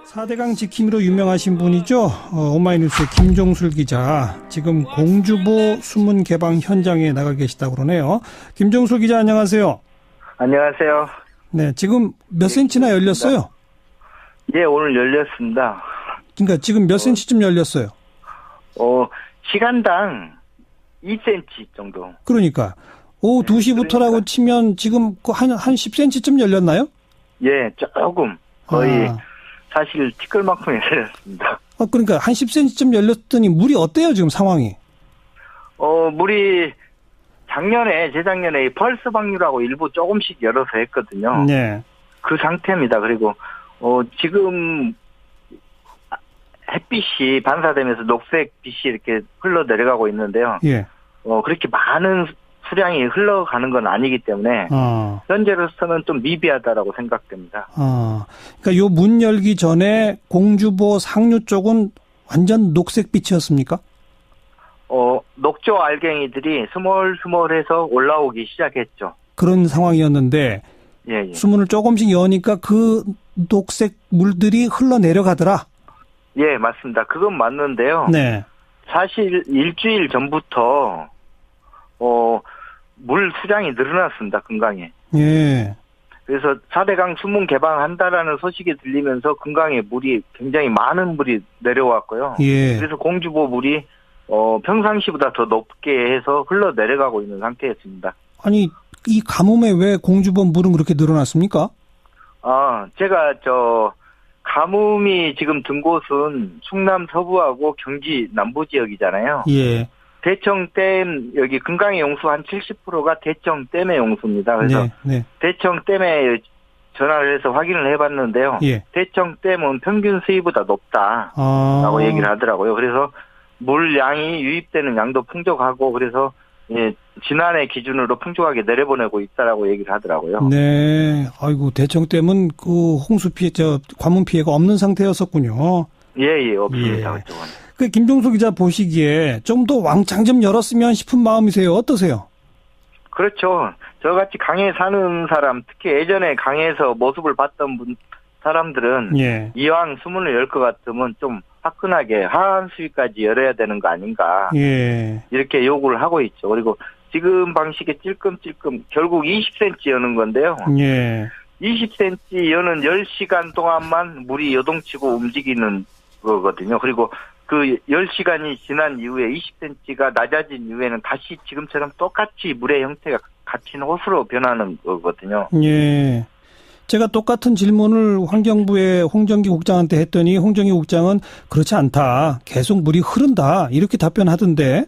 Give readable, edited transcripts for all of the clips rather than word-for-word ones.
4대강 지킴이로 유명하신 분이죠. 오마이뉴스의 김종술 기자. 지금 공주보 수문 개방 현장에 나가 계시다고 그러네요. 김종술 기자 안녕하세요. 안녕하세요. 네, 지금 몇 센치나 열렸어요? 예, 오늘 열렸습니다. 그러니까 지금 몇 센치쯤 열렸어요? 시간당 2cm 정도. 그러니까 오후 2시부터라고 치면 지금 한 10cm쯤 열렸나요? 예, 조금 거의 사실 티끌만큼 열렸습니다. 그러니까 한 10cm쯤 열렸더니 물이 어때요 지금 상황이? 물이 재작년에 펄스 방류라고 일부 조금씩 열어서 했거든요. 네. 그 상태입니다. 그리고 지금 햇빛이 반사되면서 녹색 빛이 이렇게 흘러 내려가고 있는데요. 예. 그렇게 많은 수량이 흘러가는 건 아니기 때문에 현재로서는 좀 미비하다라고 생각됩니다. 그러니까 요 문 열기 전에 공주보 상류 쪽은 완전 녹색 빛이었습니까? 녹조 알갱이들이 스멀스멀해서 올라오기 시작했죠. 그런 상황이었는데 예. 수문을 조금씩 여니까 그 녹색 물들이 흘러내려가더라. 예, 맞습니다. 그건 맞는데요. 네. 사실 일주일 전부터 물 수량이 늘어났습니다. 금강에. 예. 그래서 4대강 수문 개방한다라는 소식이 들리면서 금강에 물이 굉장히 많은 물이 내려왔고요. 예. 그래서 공주보 물이 평상시보다 더 높게 해서 흘러내려가고 있는 상태였습니다. 아니, 이 가뭄에 왜 공주보 물은 그렇게 늘어났습니까? 제가 가뭄이 지금 든 곳은 충남 서부하고 경기 남부 지역이잖아요. 예. 대청댐, 여기 금강의 용수 한 70%가 대청댐의 용수입니다. 그래서 네. 대청댐에 전화를 해서 확인을 해봤는데요. 예. 대청댐은 평균 수위보다 높다라고 얘기를 하더라고요. 그래서 물량이 유입되는 양도 풍족하고 그래서 지난해 기준으로 풍족하게 내려보내고 있다라고 얘기를 하더라고요. 네. 아이고, 대청댐은 그 홍수 피해, 관문 피해가 없는 상태였었군요. 예, 없습니다. 그쪽은. 그 김종수 기자 보시기에 좀 더 왕창 좀 열었으면 싶은 마음이세요? 어떠세요? 그렇죠. 저같이 강에 사는 사람, 특히 예전에 강에서 모습을 봤던 사람들은 이왕 수문을 열 것 같으면 좀 화끈하게 하한 수위까지 열어야 되는 거 아닌가. 예. 이렇게 요구를 하고 있죠. 그리고 지금 방식에 찔끔찔끔 결국 20cm 여는 건데요. 예. 20cm 여는 10시간 동안만 물이 요동치고 움직이는 거거든요. 그리고 그 10시간이 지난 이후에 20cm가 낮아진 이후에는 다시 지금처럼 똑같이 물의 형태가 갇힌 호수로 변하는 거거든요. 예. 제가 똑같은 질문을 환경부의 홍정기 국장한테 했더니 홍정기 국장은 그렇지 않다. 계속 물이 흐른다. 이렇게 답변하던데.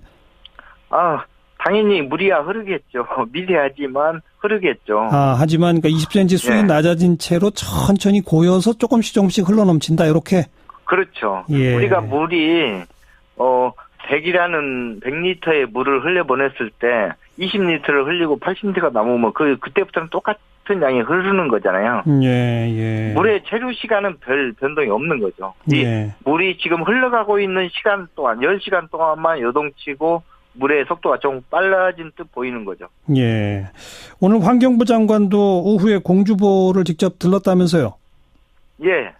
당연히 물이야 흐르겠죠. 미세하지만 흐르겠죠. 하지만 그러니까 20cm 수위 낮아진 채로 천천히 고여서 조금씩 흘러넘친다. 이렇게. 그렇죠. 예. 우리가 물이 100리터의 물을 흘려보냈을 때 20리터를 흘리고 80리터가 남으면 그때부터는 똑같은 양이 흐르는 거잖아요. 예. 물의 체류 시간은 별 변동이 없는 거죠. 예. 물이 지금 흘러가고 있는 시간 동안 10시간 동안만 요동치고 물의 속도가 좀 빨라진 듯 보이는 거죠. 예. 오늘 환경부 장관도 오후에 공주보를 직접 들렀다면서요? 예.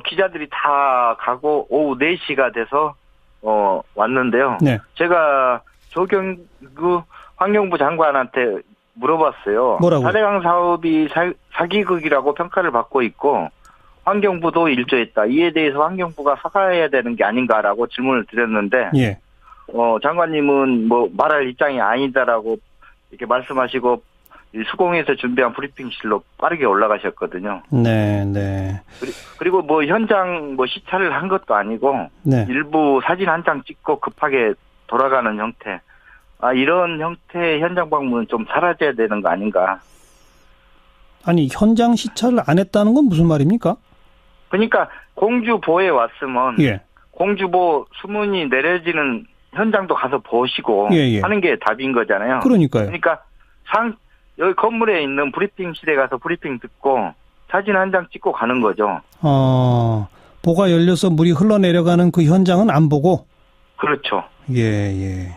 기자들이 다 가고 오후 4시가 돼서 왔는데요. 네. 제가 조경구 환경부 장관한테 물어봤어요. 뭐라고? 4대강 사업이 사기극이라고 평가를 받고 있고 환경부도 일조했다. 이에 대해서 환경부가 사과해야 되는 게 아닌가라고 질문을 드렸는데 예. 장관님은 뭐 말할 입장이 아니다라고 이렇게 말씀하시고 수공에서 준비한 브리핑실로 빠르게 올라가셨거든요. 네. 그리고 뭐 현장 시찰을 한 것도 아니고 일부 사진 한 장 찍고 급하게 돌아가는 형태. 이런 형태의 현장 방문은 좀 사라져야 되는 거 아닌가. 아니, 현장 시찰을 안 했다는 건 무슨 말입니까? 그러니까 공주보에 왔으면 공주보 수문이 내려지는 현장도 가서 보시고 하는 게 답인 거잖아요. 그러니까요. 그러니까 여기 건물에 있는 브리핑실에 가서 브리핑 듣고 사진 한 장 찍고 가는 거죠. 보가 열려서 물이 흘러내려가는 그 현장은 안 보고? 그렇죠. 예.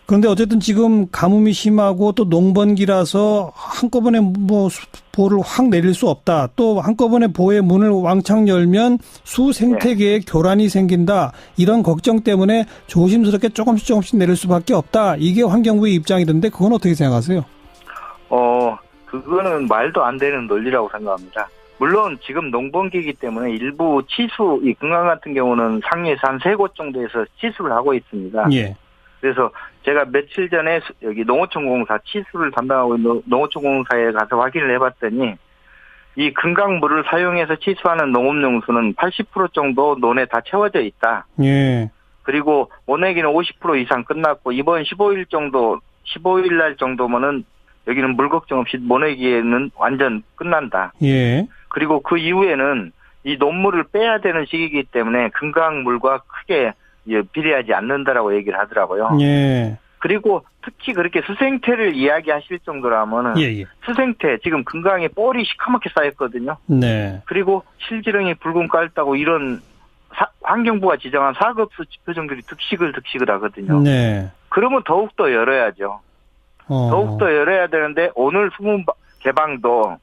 그런데 어쨌든 지금 가뭄이 심하고 또 농번기라서 한꺼번에 뭐 보를 확 내릴 수 없다. 또 한꺼번에 보의 문을 왕창 열면 수 생태계에 교란이 생긴다. 이런 걱정 때문에 조심스럽게 조금씩 내릴 수밖에 없다. 이게 환경부의 입장이던데 그건 어떻게 생각하세요? 그거는 말도 안 되는 논리라고 생각합니다. 물론 지금 농번기이기 때문에 일부 치수, 이 금강 같은 경우는 상류에서 한 3곳 정도에서 치수를 하고 있습니다. 예. 그래서 제가 며칠 전에 여기 농어촌공사 치수를 담당하고 있는 농어촌공사에 가서 확인을 해봤더니 이 금강물을 사용해서 치수하는 농업용수는 80% 정도 논에 다 채워져 있다. 예. 그리고 모내기는 50% 이상 끝났고 이번 15일 날 정도면은 여기는 물 걱정 없이 모내기에는 완전 끝난다. 예. 그리고 그 이후에는 이 논물을 빼야 되는 시기이기 때문에 금강물과 크게 비례하지 않는다라고 얘기를 하더라고요. 예. 그리고 특히 그렇게 수생태를 이야기하실 정도라면은 예. 수생태 지금 금강에 뻘이 시커멓게 쌓였거든요. 네. 그리고 실지렁이 붉은 깔다고 이런 환경부가 지정한 4급 수표종들이 득식을 하거든요. 네. 그러면 더욱더 열어야죠. 더욱더 열어야 되는데 오늘 수문 개방도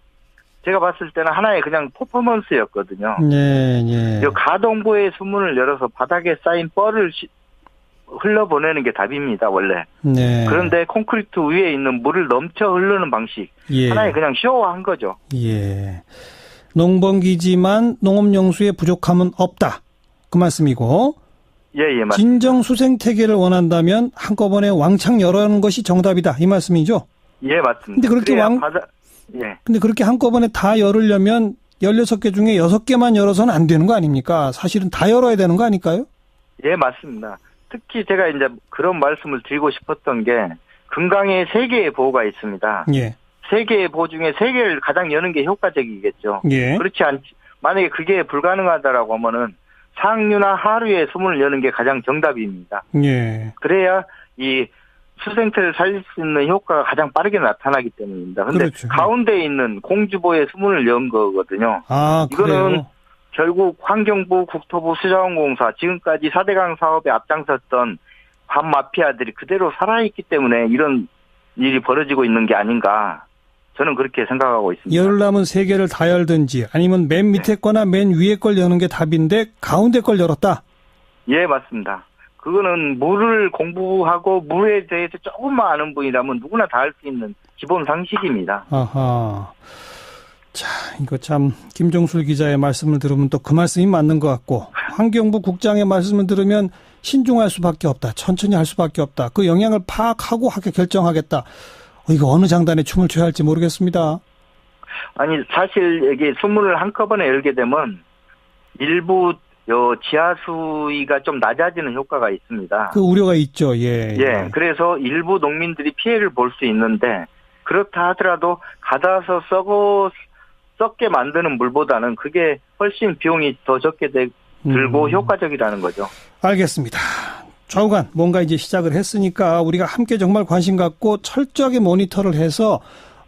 제가 봤을 때는 하나의 그냥 퍼포먼스였거든요. 네. 가동부의 수문을 열어서 바닥에 쌓인 뻘을 흘러보내는 게 답입니다, 원래. 네. 그런데 콘크리트 위에 있는 물을 넘쳐 흐르는 방식. 예. 하나의 그냥 쇼화한 거죠. 예. 농번기지만 농업용수의 부족함은 없다. 그 말씀이고. 예, 맞습니다. 진정 수생태계를 원한다면 한꺼번에 왕창 열어놓는 것이 정답이다. 이 말씀이죠? 예, 맞습니다. 근데 그렇게 한꺼번에 다 열으려면 16개 중에 6개만 열어서는 안 되는 거 아닙니까? 사실은 다 열어야 되는 거 아닐까요? 예, 맞습니다. 특히 제가 이제 그런 말씀을 드리고 싶었던 게 금강에 3개의 보호가 있습니다. 예. 3개의 보호 중에 3개를 가장 여는 게 효과적이겠죠. 예. 그렇지 만약에 그게 불가능하다라고 하면은 상류나 하류의 수문을 여는 게 가장 정답입니다. 예. 그래야 이 수생태를 살릴 수 있는 효과가 가장 빠르게 나타나기 때문입니다. 그런데 그렇죠. 가운데 있는 공주보의 수문을 연 거거든요. 아, 그래요? 이거는 결국 환경부, 국토부, 수자원공사 지금까지 4대강 사업에 앞장섰던 반마피아들이 그대로 살아있기 때문에 이런 일이 벌어지고 있는 게 아닌가. 저는 그렇게 생각하고 있습니다. 열라면 3개를 다 열든지 아니면 맨 밑에 거나 맨 위에 걸 여는 게 답인데 가운데 걸 열었다? 예, 맞습니다. 그거는 물을 공부하고 물에 대해서 조금만 아는 분이라면 누구나 다 할 수 있는 기본 상식입니다. 아하. 자, 이거 참 김종술 기자의 말씀을 들으면 또 그 말씀이 맞는 것 같고 환경부 국장의 말씀을 들으면 신중할 수밖에 없다. 천천히 할 수밖에 없다. 그 영향을 파악하고 결정하겠다. 이거 어느 장단에 춤을 춰야 할지 모르겠습니다. 아니 사실 이게 수문을 한꺼번에 열게 되면 일부 지하 수위가 좀 낮아지는 효과가 있습니다. 그 우려가 있죠. 예. 예. 그래서 일부 농민들이 피해를 볼 수 있는데 그렇다 하더라도 가다서 썩게 만드는 물보다는 그게 훨씬 비용이 더 적게 들고 효과적이라는 거죠. 알겠습니다. 좌우간 뭔가 이제 시작을 했으니까 우리가 함께 정말 관심 갖고 철저하게 모니터를 해서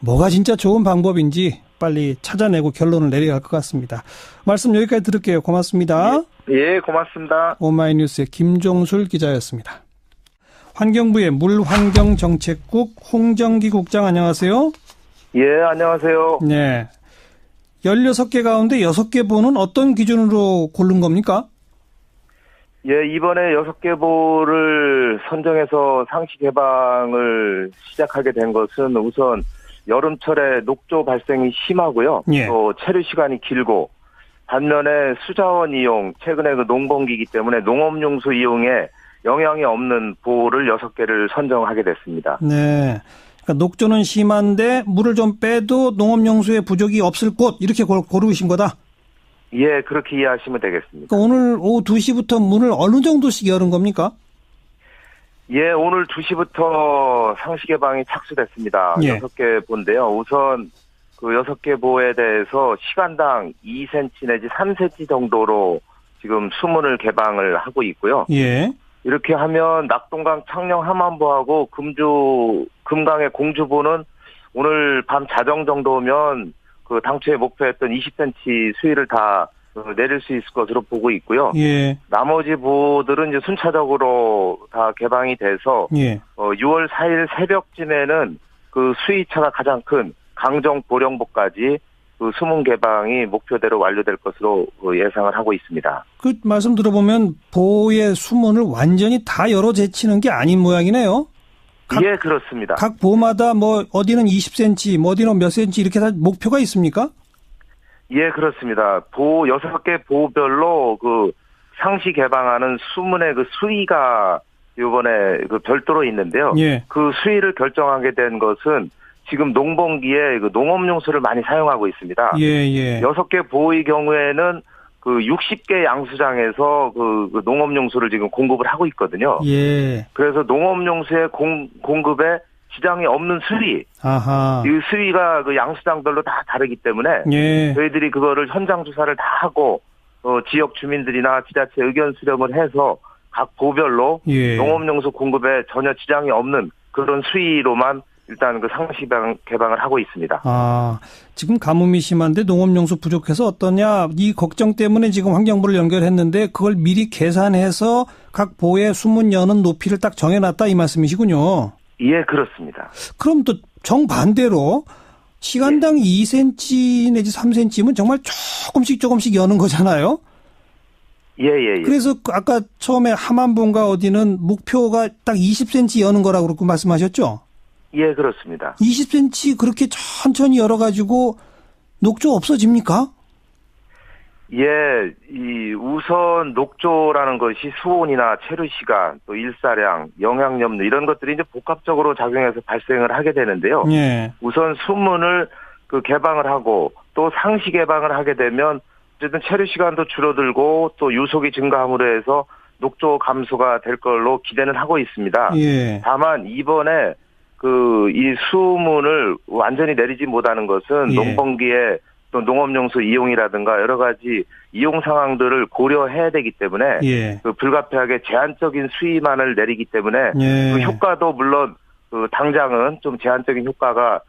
뭐가 진짜 좋은 방법인지 빨리 찾아내고 결론을 내려야 할 것 같습니다. 말씀 여기까지 들을게요. 고맙습니다. 예, 고맙습니다. 오마이뉴스의 김종술 기자였습니다. 환경부의 물환경정책국 홍정기 국장 안녕하세요. 예, 안녕하세요. 네. 16개 가운데 6개 보는 어떤 기준으로 고른 겁니까? 예, 이번에 6개 보를 선정해서 상시 개방을 시작하게 된 것은 우선 여름철에 녹조 발생이 심하고요. 예. 또 체류 시간이 길고 반면에 수자원 이용, 최근에 그 농번기이기 때문에 농업용수 이용에 영향이 없는 보를 6개를 선정하게 됐습니다. 네. 그러니까 녹조는 심한데 물을 좀 빼도 농업용수에 부족이 없을 곳 이렇게 고르신 거다? 예, 그렇게 이해하시면 되겠습니다. 그러니까 오늘 오후 2시부터 문을 어느 정도씩 열은 겁니까? 예, 오늘 2시부터 상시 개방이 착수됐습니다. 예. 6개 보인데요. 우선 그 6개 보에 대해서 시간당 2cm 내지 3cm 정도로 지금 수문을 개방을 하고 있고요. 예. 이렇게 하면 낙동강 창녕 함안보하고 금강의 공주보는 오늘 밤 자정 정도면 그 당초에 목표했던 20cm 수위를 다 내릴 수 있을 것으로 보고 있고요. 예. 나머지 보들은 이제 순차적으로 다 개방이 돼서 예. 6월 4일 새벽쯤에는 그 수위차가 가장 큰 강정 보령보까지 그 수문 개방이 목표대로 완료될 것으로 예상을 하고 있습니다. 그 말씀 들어보면 보의 수문을 완전히 다 열어 제치는 게 아닌 모양이네요. 예, 그렇습니다. 각 보마다 뭐 어디는 20cm, 뭐 어디는 몇 cm 이렇게 다 목표가 있습니까? 예, 그렇습니다. 보 6개 보별로 그 상시 개방하는 수문의 그 수위가 이번에 그 별도로 있는데요. 예. 그 수위를 결정하게 된 것은 지금 농번기에 그 농업용수를 많이 사용하고 있습니다. 예. 6개 보의 경우에는 그 60개 양수장에서 그 농업용수를 지금 공급을 하고 있거든요. 예. 그래서 농업용수의 공급에 지장이 없는 수위. 아하. 이 수위가 그 양수장별로 다 다르기 때문에 예. 저희들이 그거를 현장 조사를 다 하고 지역 주민들이나 지자체 의견 수렴을 해서 각 보별로 예. 농업용수 공급에 전혀 지장이 없는 그런 수위로만 일단 그 상시 개방을 하고 있습니다. 아, 지금 가뭄이 심한데 농업용수 부족해서 어떠냐 이 걱정 때문에 지금 환경부를 연결했는데 그걸 미리 계산해서 각 보의 수문 여는 높이를 딱 정해놨다 이 말씀이시군요. 예, 그렇습니다. 그럼 또 정반대로 시간당 2cm 내지 3cm면 정말 조금씩 여는 거잖아요. 예. 그래서 아까 처음에 함안본가 어디는 목표가 딱 20cm 여는 거라고 그렇게 말씀하셨죠? 예, 그렇습니다. 20cm 그렇게 천천히 열어가지고 녹조 없어집니까? 예, 우선 녹조라는 것이 수온이나 체류 시간, 또 일사량, 영양염류 이런 것들이 이제 복합적으로 작용해서 발생을 하게 되는데요. 예. 우선 수문을 그 개방을 하고 또 상시 개방을 하게 되면 어쨌든 체류 시간도 줄어들고 또 유속이 증가함으로 해서 녹조 감소가 될 걸로 기대는 하고 있습니다. 예. 다만 이번에 이 수문을 완전히 내리지 못하는 것은 예. 농번기에 또 농업용수 이용이라든가 여러 가지 이용 상황들을 고려해야 되기 때문에 예. 그 불가피하게 제한적인 수위만을 내리기 때문에 예. 그 효과도 물론 당장은 좀 제한적인 효과가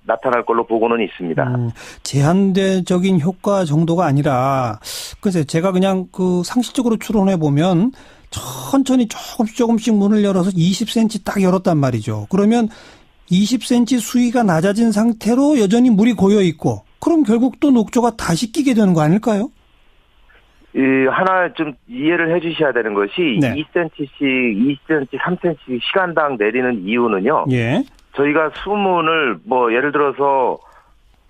나타날 걸로 보고는 있습니다. 제한적인 효과 정도가 아니라 글쎄 제가 그냥 그 상식적으로 추론해 보면 천천히 조금씩 문을 열어서 20cm 딱 열었단 말이죠. 그러면 20cm 수위가 낮아진 상태로 여전히 물이 고여 있고 그럼 결국 또 녹조가 다시 끼게 되는 거 아닐까요? 하나 좀 이해를 해 주셔야 되는 것이 네. 2cm씩, 2cm, 3cm씩 시간당 내리는 이유는요. 예. 저희가 수문을 예를 들어서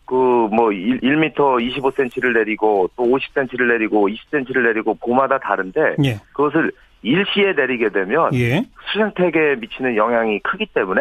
1m 25cm를 내리고 또 50cm를 내리고 20cm를 내리고 보마다 다른데 예. 그것을 일시에 내리게 되면 예. 수생태계에 미치는 영향이 크기 때문에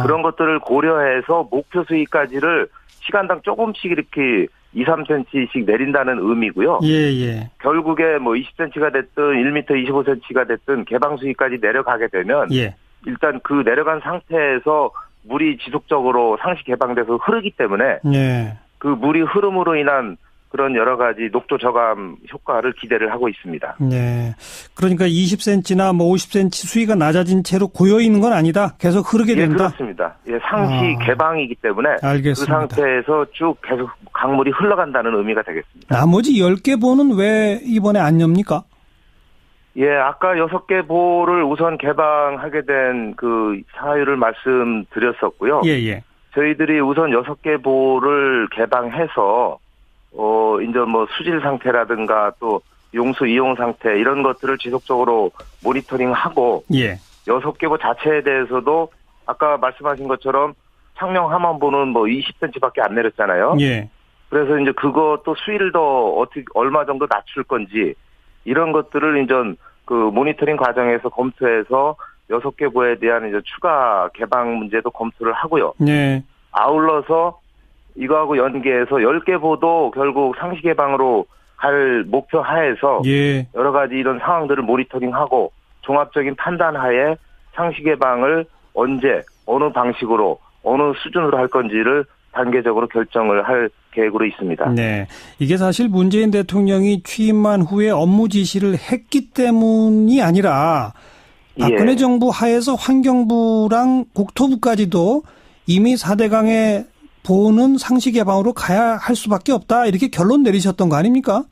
그런 것들을 고려해서 목표 수위까지를 시간당 조금씩 이렇게 2, 3cm씩 내린다는 의미고요. 예. 결국에 20cm가 됐든 1m 25cm가 됐든 개방 수위까지 내려가게 되면 예. 일단 그 내려간 상태에서 물이 지속적으로 상시 개방돼서 흐르기 때문에 예. 그 물이 흐름으로 인한 그런 여러 가지 녹조 저감 효과를 기대를 하고 있습니다. 네. 그러니까 20cm나 50cm 수위가 낮아진 채로 고여 있는 건 아니다. 계속 흐르게 된다. 예, 그렇습니다. 예, 상시 개방이기 때문에 알겠습니다. 그 상태에서 쭉 계속 강물이 흘러간다는 의미가 되겠습니다. 나머지 10개 보는 왜 이번에 안 엽니까? 예, 아까 6개 보를 우선 개방하게 된 그 사유를 말씀드렸었고요. 예. 저희들이 우선 6개 보를 개방해서 이제 수질 상태라든가 또 용수 이용 상태 이런 것들을 지속적으로 모니터링하고 예. 6개 보 자체에 대해서도 아까 말씀하신 것처럼 창녕 함안보는 20cm밖에 안 내렸잖아요. 예. 그래서 이제 그것도 수위를 더 얼마 정도 낮출 건지 이런 것들을 이제 그 모니터링 과정에서 검토해서 6개 보에 대한 이제 추가 개방 문제도 검토를 하고요. 네. 아울러서 이거하고 연계해서 10개 보도 결국 상시 개방으로 갈 목표 하에서 예. 여러 가지 이런 상황들을 모니터링하고 종합적인 판단하에 상시 개방을 언제 어느 방식으로 어느 수준으로 할 건지를 단계적으로 결정을 할 계획으로 있습니다. 네. 이게 사실 문재인 대통령이 취임한 후에 업무 지시를 했기 때문이 아니라 박근혜 예. 정부 하에서 환경부랑 국토부까지도 이미 4대강의 보는 상시 개방으로 가야 할 수밖에 없다. 이렇게 결론 내리셨던 거 아닙니까?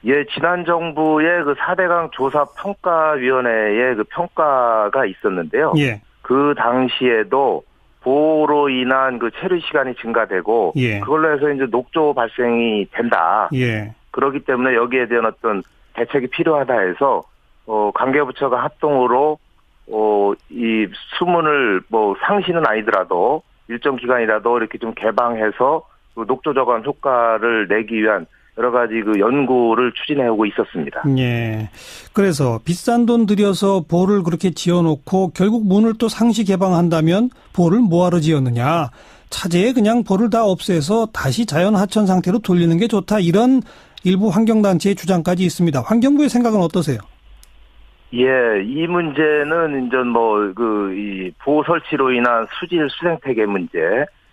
예, 지난 정부의 그 4대강 조사 평가위원회의 그 평가가 있었는데요. 예. 그 당시에도 보호로 인한 그 체류 시간이 증가되고 예. 그걸로 해서 이제 녹조 발생이 된다. 예. 그렇기 때문에 여기에 대한 어떤 대책이 필요하다 해서 관계부처가 합동으로 이 수문을 뭐 상시는 아니더라도 일정 기간이라도 이렇게 좀 개방해서 그 녹조 저감 효과를 내기 위한 여러 가지 그 연구를 추진해오고 있었습니다. 예. 그래서 비싼 돈 들여서 보를 그렇게 지어놓고 결국 문을 또 상시 개방한다면 보를 뭐하러 지었느냐. 차제에 그냥 보를 다 없애서 다시 자연 하천 상태로 돌리는 게 좋다. 이런 일부 환경단체의 주장까지 있습니다. 환경부의 생각은 어떠세요? 예, 이 문제는 이제 이 보호 설치로 인한 수질 수생태계 문제,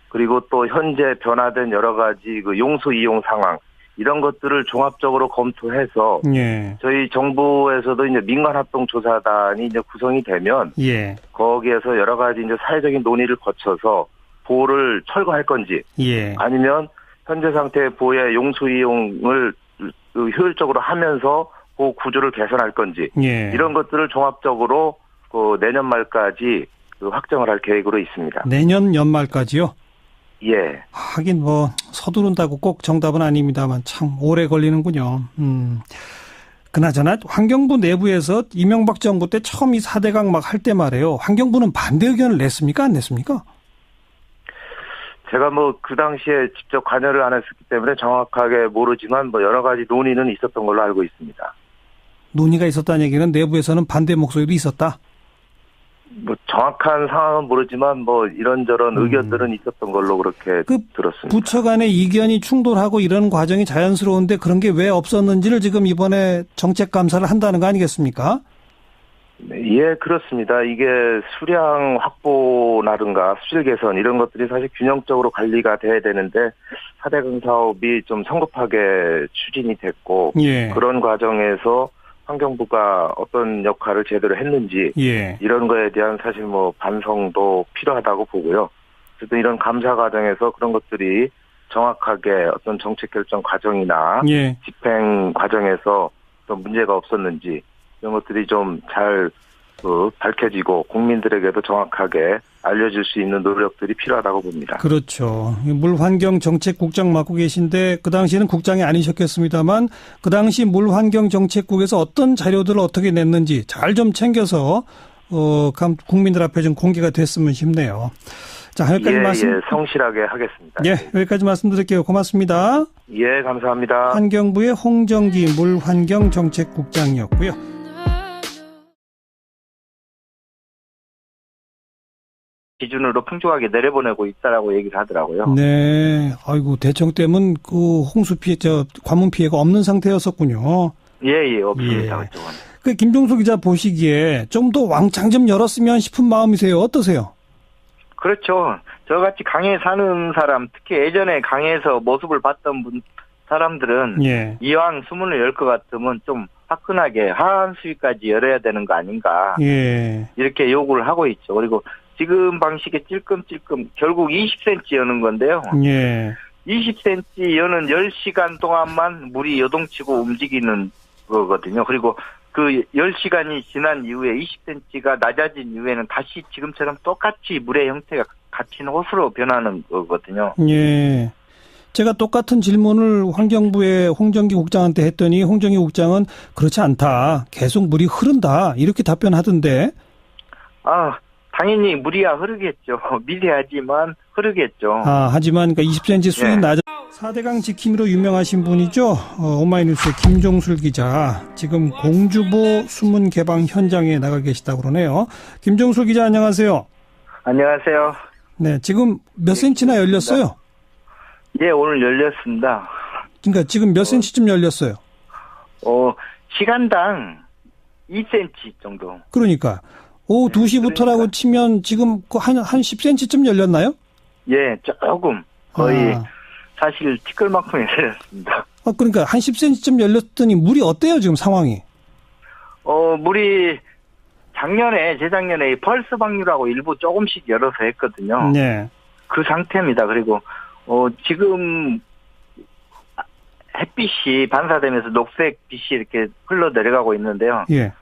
그리고 또 현재 변화된 여러 가지 그 용수 이용 상황, 이런 것들을 종합적으로 검토해서 예. 저희 정부에서도 이제 민간합동조사단이 이제 구성이 되면 예. 거기에서 여러 가지 이제 사회적인 논의를 거쳐서 보호를 철거할 건지 예. 아니면 현재 상태의 보호의 용수 이용을 효율적으로 하면서 보호 구조를 개선할 건지 예. 이런 것들을 종합적으로 그 내년 말까지 그 확정을 할 계획으로 있습니다. 내년 연말까지요? 예. 하긴 뭐 서두른다고 꼭 정답은 아닙니다만 참 오래 걸리는군요. 그나저나 환경부 내부에서 이명박 정부 때 처음 이 4대강 막 할 때 말이에요. 환경부는 반대 의견을 냈습니까? 안 냈습니까? 제가 그 당시에 직접 관여를 안 했었기 때문에 정확하게 모르지만 여러 가지 논의는 있었던 걸로 알고 있습니다. 논의가 있었다는 얘기는 내부에서는 반대 목소리도 있었다? 정확한 상황은 모르지만 이런저런 의견들은 있었던 걸로 그렇게 들었습니다. 부처 간의 이견이 충돌하고 이런 과정이 자연스러운데 그런 게 왜 없었는지를 지금 이번에 정책 감사를 한다는 거 아니겠습니까? 예, 그렇습니다. 이게 수량 확보라든가 수질 개선 이런 것들이 사실 균형적으로 관리가 돼야 되는데 4대강 사업이 좀 성급하게 추진이 됐고 예. 그런 과정에서 환경부가 어떤 역할을 제대로 했는지 예. 이런 거에 대한 사실 반성도 필요하다고 보고요. 어쨌든 이런 감사 과정에서 그런 것들이 정확하게 어떤 정책 결정 과정이나 예. 집행 과정에서 좀 문제가 없었는지 이런 것들이 좀 잘 밝혀지고 국민들에게도 정확하게 알려질 수 있는 노력들이 필요하다고 봅니다. 그렇죠. 물환경정책국장 맡고 계신데 그 당시에는 국장이 아니셨겠습니다만 그 당시 물환경정책국에서 어떤 자료들을 어떻게 냈는지 잘 좀 챙겨서 국민들 앞에 좀 공개가 됐으면 싶네요. 자, 여기까지 예, 성실하게 하겠습니다. 예, 여기까지 말씀드릴게요. 고맙습니다. 예, 감사합니다. 환경부의 홍정기 물환경정책국장이었고요. 기준으로 풍족하게 내려보내고 있다라고 얘기를 하더라고요. 네. 아이고, 대청 때문에 그 홍수 피해, 관문 피해가 없는 상태였었군요. 예, 없습니다. 예. 그 김종수 기자 보시기에 좀 더 왕창 좀 열었으면 싶은 마음이세요? 어떠세요? 그렇죠. 저같이 강에 사는 사람, 특히 예전에 강에서 모습을 봤던 사람들은 예. 이왕 수문을 열 것 같으면 좀 화끈하게 하한 수위까지 열어야 되는 거 아닌가. 예. 이렇게 요구를 하고 있죠. 그리고 지금 방식의 찔끔찔끔 결국 20cm 여는 건데요. 예. 20cm 여는 10시간 동안만 물이 요동치고 움직이는 거거든요. 그리고 그 10시간이 지난 이후에 20cm가 낮아진 이후에는 다시 지금처럼 똑같이 물의 형태가 갇힌 호수로 변하는 거거든요. 예. 제가 똑같은 질문을 환경부의 홍정기 국장한테 했더니 홍정기 국장은 그렇지 않다. 계속 물이 흐른다. 이렇게 답변하던데. 당연히 물이야 흐르겠죠. 미세하지만 흐르겠죠. 하지만 그러니까 20cm 수위 낮아. 4대강 지킴이로 유명하신 분이죠. 오마이뉴스의 김종술 기자. 지금 공주보 수문 개방 현장에 나가 계시다고 그러네요. 김종술 기자 안녕하세요. 안녕하세요. 네, 지금 몇 센치나 열렸어요? 예, 오늘 열렸습니다. 그러니까 지금 몇 센치쯤 열렸어요? 시간당 2cm 정도. 그러니까 오후 2시부터라고 치면 지금 한 10cm쯤 열렸나요? 예, 조금 거의 사실 티끌만큼 열렸습니다. 그러니까 한 10cm쯤 열렸더니 물이 어때요 지금 상황이? 물이 재작년에 펄스 방류라고 일부 조금씩 열어서 했거든요. 네. 그 상태입니다. 그리고 지금 햇빛이 반사되면서 녹색빛이 이렇게 흘러 내려가고 있는데요. 예.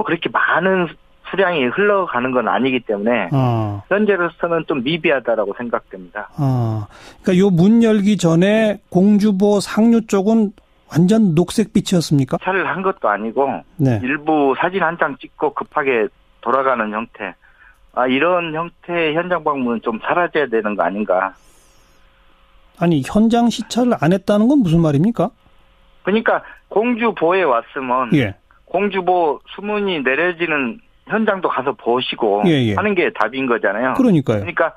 그렇게 많은 수량이 흘러가는 건 아니기 때문에 현재로서는 좀 미비하다라고 생각됩니다. 그러니까 요 문 열기 전에 공주보 상류 쪽은 완전 녹색빛이었습니까? 차를 한 것도 아니고 네. 일부 사진 한 장 찍고 급하게 돌아가는 형태. 이런 형태의 현장 방문은 좀 사라져야 되는 거 아닌가. 아니 현장 시찰을 안 했다는 건 무슨 말입니까? 그러니까 공주보에 왔으면 예. 공주보 수문이 내려지는 현장도 가서 보시고 예. 하는 게 답인 거잖아요. 그러니까요. 그러니까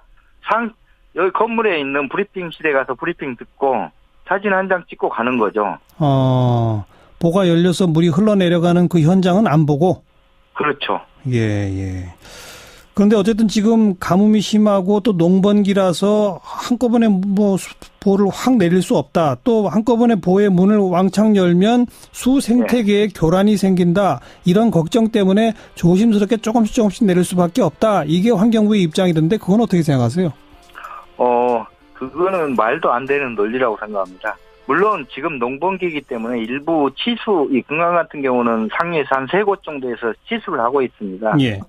여기 건물에 있는 브리핑실에 가서 브리핑 듣고 사진 한 장 찍고 가는 거죠. 보가 열려서 물이 흘러내려가는 그 현장은 안 보고? 그렇죠. 예. 그런데 어쨌든 지금 가뭄이 심하고 또 농번기라서 한꺼번에 보를 확 내릴 수 없다. 또 한꺼번에 보의 문을 왕창 열면 수 생태계에 교란이 생긴다. 이런 걱정 때문에 조심스럽게 조금씩 내릴 수밖에 없다. 이게 환경부의 입장이던데 그건 어떻게 생각하세요? 그거는 말도 안 되는 논리라고 생각합니다. 물론 지금 농번기이기 때문에 일부 치수, 이 금강 같은 경우는 상류에서 한 3곳 정도에서 치수를 하고 있습니다. 예.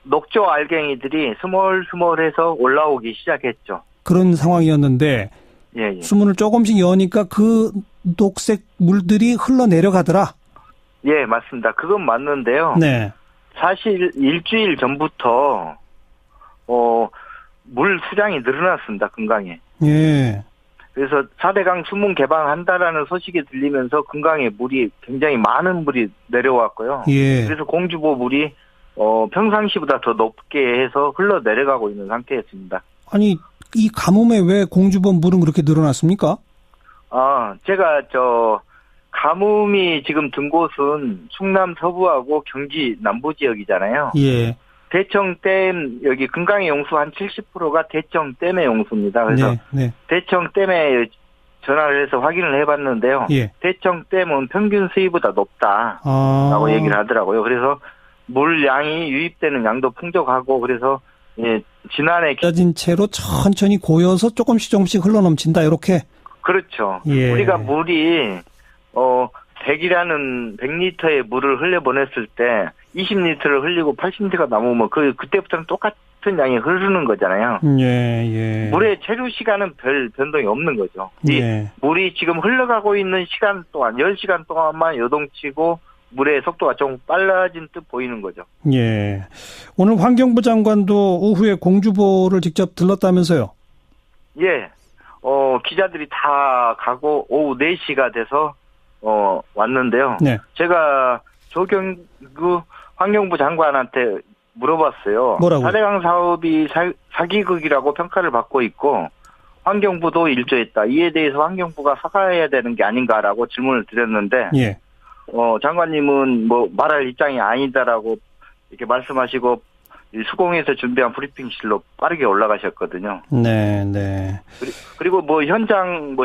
녹조 알갱이들이 스멀스멀해서 올라오기 시작했죠. 그런 상황이었는데 예. 수문을 조금씩 여니까 그 녹색 물들이 흘러내려가더라. 예, 맞습니다. 그건 맞는데요. 네. 사실 일주일 전부터 물 수량이 늘어났습니다. 금강에. 예. 그래서 4대강 수문 개방한다라는 소식이 들리면서 금강에 물이 굉장히 많은 물이 내려왔고요. 예. 그래서 공주보 물이 평상시보다 더 높게 해서 흘러내려가고 있는 상태였습니다. 아니 이 가뭄에 왜 공주보 물은 그렇게 늘어났습니까? 제가 가뭄이 지금 든 곳은 충남 서부하고 경기 남부 지역이잖아요. 예. 대청댐 여기 금강의 용수 한 70%가 대청댐의 용수입니다. 그래서 네. 대청댐에 전화를 해서 확인을 해봤는데요. 예. 대청댐은 평균 수위보다 높다라고 얘기를 하더라고요. 그래서 물량이 유입되는 양도 풍족하고 그래서 지난해 짜진 채로 천천히 고여서 조금씩 흘러넘친다 이렇게. 그렇죠. 예. 우리가 물이 100리터의 물을 흘려보냈을 때 20리터를 흘리고 80리터가 남으면 그때부터는 똑같은 양이 흐르는 거잖아요. 예. 물의 체류 시간은 별 변동이 없는 거죠. 예. 물이 지금 흘러가고 있는 시간 동안 10시간 동안만 요동치고 물의 속도가 좀 빨라진 듯 보이는 거죠. 예. 오늘 환경부 장관도 오후에 공주보를 직접 들렀다면서요? 예. 기자들이 다 가고 오후 4시가 돼서 왔는데요. 네. 제가 조경구 환경부 장관한테 물어봤어요. 뭐라고? 4대강 사업이 사기극이라고 평가를 받고 있고 환경부도 일조했다. 이에 대해서 환경부가 사과해야 되는 게 아닌가라고 질문을 드렸는데 예. 장관님은 말할 입장이 아니다라고 이렇게 말씀하시고 수공에서 준비한 브리핑실로 빠르게 올라가셨거든요. 네. 그리고 현장